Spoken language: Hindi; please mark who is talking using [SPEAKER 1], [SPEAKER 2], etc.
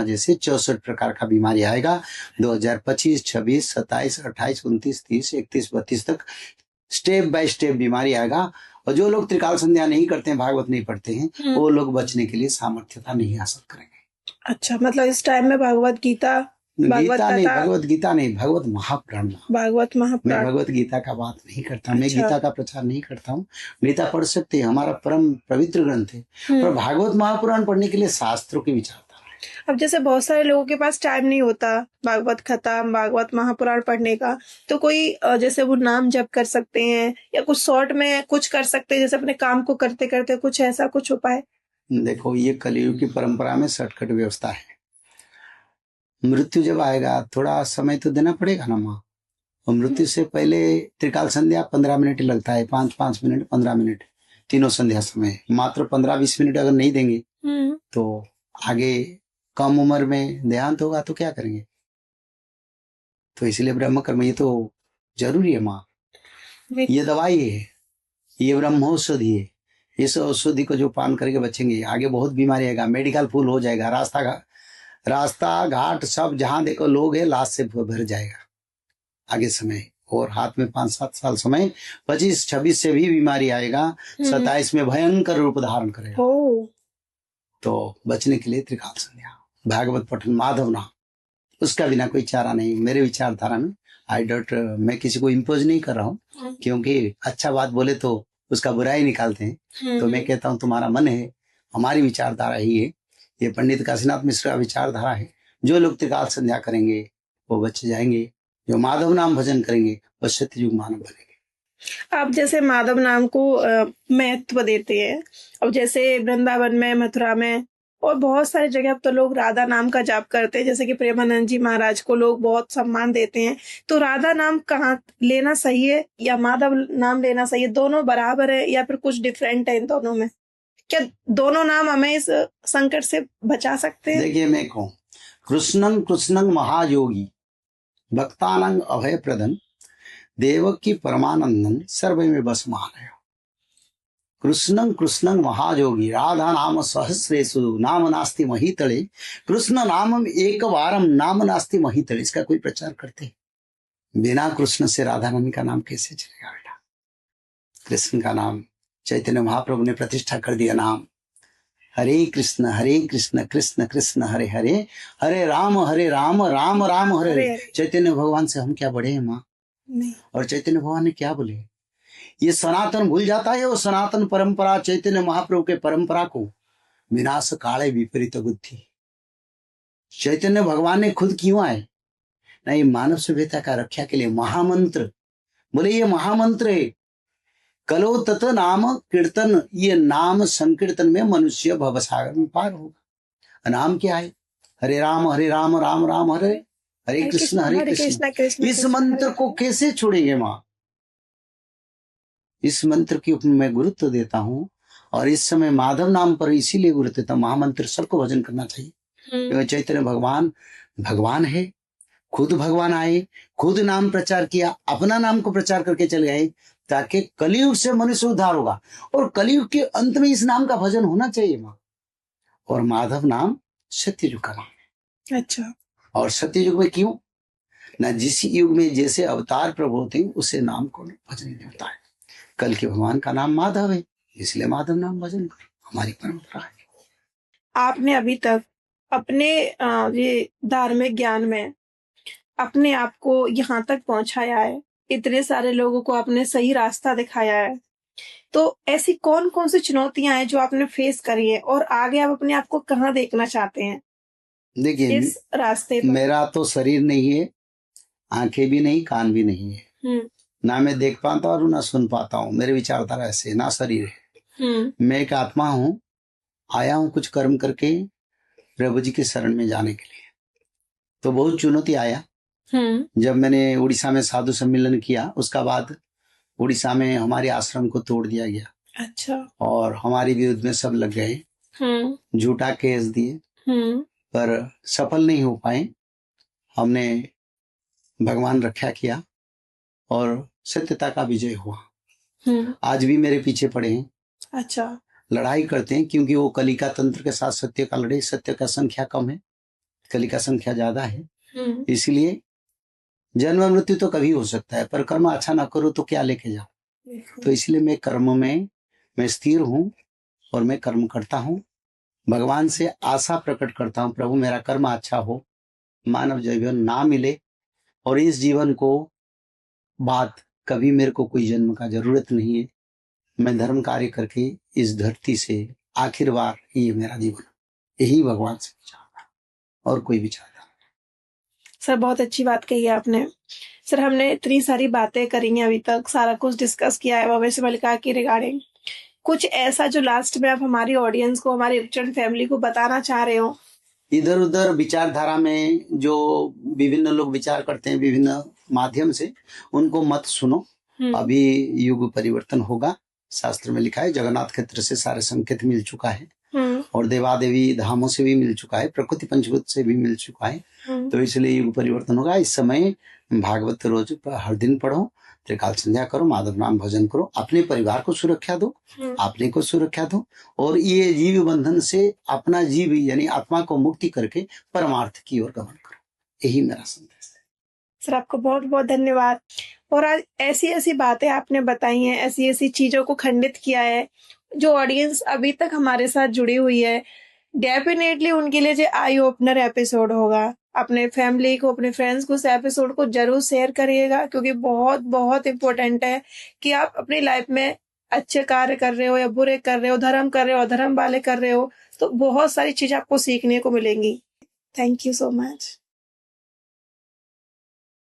[SPEAKER 1] जैसे 64 प्रकार का बीमारी आएगा। 2025, 26, 27, 28, 29, 30, 31, 32 तक स्टेप बाय स्टेप बीमारी आएगा। और जो लोग त्रिकाल संध्या नहीं करते हैं, भागवत नहीं पढ़ते हैं, वो लोग बचने के लिए सामर्थ्यता नहीं हासिल करेंगे।
[SPEAKER 2] अच्छा, मतलब इस टाइम में भगवत गीता
[SPEAKER 1] भगवत गीता नहीं, भगवत महापुराण। मैं भगवत गीता का बात नहीं करता। मैं गीता का प्रचार नहीं करता हूँ। गीता पढ़ सकते हैं, हमारा परम पवित्र ग्रंथ है, पर भागवत महापुराण पढ़ने के लिए शास्त्रों की विचारधारा है।
[SPEAKER 2] अब जैसे बहुत सारे लोगों के पास टाइम नहीं होता भागवत खत्म, भागवत महापुराण पढ़ने का, तो कोई जैसे वो नाम जप कर सकते हैं या कुछ शॉर्ट में कुछ कर सकते हैं, जैसे अपने काम को करते करते कुछ ऐसा कुछ उपाय?
[SPEAKER 1] देखो, ये कलयुग की परंपरा में शॉर्टकट व्यवस्था है। मृत्यु जब आएगा थोड़ा समय तो देना पड़ेगा ना माँ। और मृत्यु से पहले त्रिकाल संध्या 15 मिनट लगता है, 5-5 मिनट, 15 मिनट, तीनों संध्या समय। मात्र 15-20 मिनट अगर नहीं देंगे तो आगे कम उम्र में देहांत होगा तो क्या करेंगे। तो इसलिए ब्रह्म कर्म ये तो जरूरी है माँ। ये दवाई है, ये ब्रह्मौषधि है। इस औषधि को जो पान करके बचेंगे, आगे बहुत बीमारी आएगा, मेडिकल फुल हो जाएगा, रास्ता घाट सब जहां देखो लोग है, लाश से भर जाएगा आगे समय। और हाथ में 5-7 साल समय, 25-26 से भी बीमारी आएगा, 27 में भयंकर रूप धारण करेगा। तो बचने के लिए त्रिकाल संध्या, भागवत पठन, माधव नाम, उसका बिना कोई चारा नहीं मेरे विचारधारा में। मैं किसी को इम्पोज नहीं कर रहा हूँ, क्योंकि अच्छा बात बोले तो उसका बुराई निकालते हैं। तो मैं कहता हूँ तुम्हारा मन है, हमारी विचारधारा ही है। ये पंडित काशीनाथ मिश्र का विचारधारा है। जो लोग त्रिकाल संध्या करेंगे वो बच जाएंगे, जो माधव नाम भजन करेंगे वो सत्ययुग मानव बनेंगे।
[SPEAKER 2] आप जैसे माधव नाम को महत्व देते हैं, अब जैसे वृंदावन में, मथुरा में और बहुत सारी जगह अब तो लोग राधा नाम का जाप करते हैं, जैसे कि प्रेमानंद जी महाराज को लोग बहुत सम्मान देते हैं। तो राधा नाम कहाँ लेना सही है या माधव नाम लेना सही है? दोनों बराबर है या फिर कुछ डिफरेंट है इन दोनों में? क्या दोनों नाम हमें इस संकट से बचा सकते हैं?
[SPEAKER 1] देखिए, मैं कहूँ, कृष्णं कृष्णं महायोगी भक्तानंग अभय प्रदन देवकी परमानंदन सर्वमेव बसमानय। कृष्णं कृष्णं महायोगी राधा नाम सहस्रेषु नाम नास्ति महितले। कृष्ण नामम एक वारम नाम नास्ति महितले। इसका कोई प्रचार करते? बिना कृष्ण से राधा रानी का नाम कैसे चलेगा बेटा? कृष्ण का नाम चैतन्य महाप्रभु ने प्रतिष्ठा कर दिया नाम। हरे कृष्ण कृष्ण कृष्ण हरे हरे, हरे राम राम राम हरे हरे। चैतन्य भगवान से हम क्या बड़े हैं माँ? और चैतन्य भगवान ने क्या बोले? ये सनातन भूल जाता है, वो सनातन परंपरा चैतन्य महाप्रभु के परंपरा को विनाश काले विपरीत बुद्धि। चैतन्य भगवान ने खुद क्यों आए? नहीं, मानव सभ्यता का रक्षा के लिए महामंत्र बोले। ये महामंत्र है, कलो तत नाम कीर्तन। ये नाम संकीर्तन में मनुष्य भवसागर में पार होगा। नाम क्या है? हरे राम राम राम हरे हरे कृष्ण। इस मंत्र को कैसे छोड़ेंगे माँ? इस मंत्र की मैं गुरुत्व देता हूँ, और इस समय माधव नाम पर इसीलिए गुरुत्व देता हूँ। महामंत्र सबको भजन करना चाहिए, क्योंकि चैतन्य भगवान है, खुद भगवान आए, खुद नाम प्रचार किया, अपना नाम को प्रचार करके चले गए, ताकि कलयुग से मनुष्य उद्धार होगा। और कलयुग के अंत में इस नाम का भजन होना चाहिए माँ। और माधव नाम सत्ययुग का नाम है।
[SPEAKER 2] अच्छा,
[SPEAKER 1] और सत्ययुग में क्यों ना? जिस युग में जैसे अवतार प्रभु होते हैं उसे नाम को भजन नहीं होता है। कल के भगवान का नाम माधव है, इसलिए माधव नाम भजन करो, हमारी परंपरा है।
[SPEAKER 2] आपने अभी तक अपने ये धार्मिक ज्ञान में अपने आप को यहाँ तक पहुंचाया है, इतने सारे लोगों को आपने सही रास्ता दिखाया है, तो ऐसी कौन कौन सी चुनौतियां हैं जो आपने फेस करी है और आगे आप अपने आप को कहाँ देखना चाहते हैं?
[SPEAKER 1] देखिए,
[SPEAKER 2] इस रास्ते पर
[SPEAKER 1] मेरा तो शरीर नहीं है, आंखें भी नहीं, कान भी नहीं है, ना मैं देख पाता और ना सुन पाता हूँ। मेरे विचारधारा ऐसे, ना शरीर है। मैं एक आत्मा हूँ, आया हूँ कुछ कर्म करके प्रभु जी के शरण में जाने के लिए। तो बहुत चुनौती आया। जब मैंने उड़ीसा में साधु सम्मेलन किया, उसका बाद उड़ीसा में हमारे आश्रम को तोड़ दिया गया।
[SPEAKER 2] अच्छा।
[SPEAKER 1] और हमारे विरुद्ध में सब लग गए, झूठा केस दिए, पर सफल नहीं हो पाए। हमने भगवान रक्षा किया और सत्यता का विजय हुआ। आज भी मेरे पीछे पड़े हैं।
[SPEAKER 2] अच्छा।
[SPEAKER 1] लड़ाई करते हैं, क्योंकि वो कलिका तंत्र के साथ सत्य का लड़े। सत्य का संख्या कम है, कली का संख्या ज्यादा है, इसलिए जन्म मृत्यु तो कभी हो सकता है, पर कर्म अच्छा ना करो तो क्या लेके जाओ। तो इसलिए मैं कर्म में मैं स्थिर हूँ और मैं कर्म करता हूँ। भगवान से आशा प्रकट करता हूँ, प्रभु मेरा कर्म अच्छा हो, मानव जीवन ना मिले और इस जीवन को बाद कभी मेरे को कोई जन्म का जरूरत नहीं है। मैं धर्म कार्य करके इस धरती से आखिर बार ये मेरा जीवन, यही भगवान से विचारता और कोई विचारता।
[SPEAKER 2] सर बहुत अच्छी बात कही है आपने। सर हमने इतनी सारी बातें करी हैं अभी तक, सारा कुछ डिस्कस किया है भव्य से मल्लिका की रिगार्डिंग। कुछ ऐसा जो लास्ट में आप हमारी ऑडियंस को, हमारी रिचर्ड फैमिली को बताना चाह रहे हो?
[SPEAKER 1] इधर उधर विचारधारा में जो विभिन्न लोग विचार करते हैं विभिन्न माध्यम से, उनको मत सुनो। अभी युग परिवर्तन होगा, शास्त्र में लिखा है, जगन्नाथ क्षेत्र से सारे संकेत मिल चुका है और देवादेवी धामों से भी मिल चुका है, प्रकृति पंचभूत से भी मिल चुका है। तो इसलिए युग परिवर्तन होगा। इस समय भागवत रोज हर दिन पढ़ो, त्रिकाल संध्या करो, माधव नाम भजन करो, अपने परिवार को सुरक्षा दो, अपने को सुरक्षा दो और ये जीव बंधन से अपना जीव यानी आत्मा को मुक्ति करके परमार्थ की ओर गमन करो। यही मेरा संदेश है।
[SPEAKER 2] सर आपको बहुत बहुत धन्यवाद। और आज ऐसी ऐसी बातें आपने बताई हैं, ऐसी ऐसी चीजों को खंडित किया है, जो ऑडियंस अभी तक हमारे साथ जुड़ी हुई है, डेफिनेटली उनके लिए जो आई ओपनर एपिसोड होगा। अपने फैमिली को, अपने फ्रेंड्स को इस एपिसोड को जरूर शेयर करिएगा, क्योंकि बहुत बहुत इम्पोर्टेंट है कि आप अपनी लाइफ में अच्छे कार्य कर रहे हो या बुरे कर रहे हो, धर्म कर रहे हो, अधर्म वाले कर रहे हो, तो बहुत सारी चीजें आपको सीखने को मिलेंगी। Thank you so much.